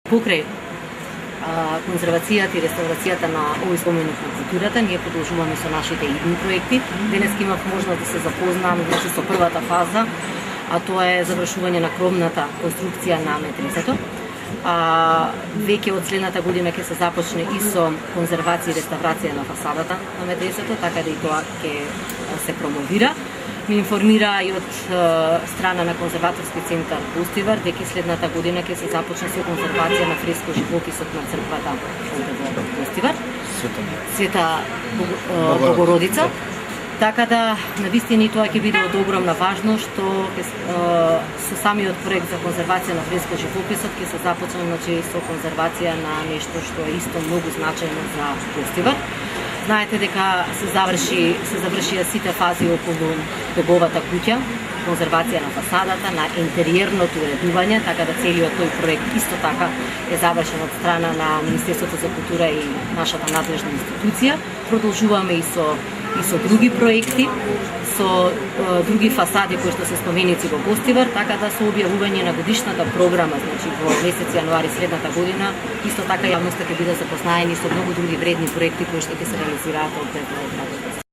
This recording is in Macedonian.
Покрај конзервацијата и реставрацијата на овој споменик на културата, ние продолжуваме со нашите идни проекти. Денес имав можност да се запознам со првата фаза, а тоа е завршување на кровната конструкција на медресето. Веќе од следната година ќе се започне и со конзервација и реставрација на фасадата на медресето, така да и тоа ќе се промовира. Ми информира и од страна на конзерваторски центар Гостивар, дека следната година ќе се започне со конзервација на фреско живописот на црквата во Гостивар, Света Богородица. Така да, навистина тоа ќе биде од огромна важност, што со самиот проект за конзервација на фреско живописот ќе се започне со конзервација на нешто што е исто многу значајно за Гостивар. Знаете дека се завршија сите фази околу беговата куќа, конзервација на фасадата, на интериерното уредување, така да целиот тој проект исто така е завршен од страна на Министерството за култура и нашата надлежна институција. Продолжуваме и со други проекти, со други фасади кои што се споменици во Гостивар, така да со објавување на годишната програма, во месец јануари следната година, исто така јавноста ќе биде запознаени со многу други вредни проекти кои што ќе се реализираат од градот.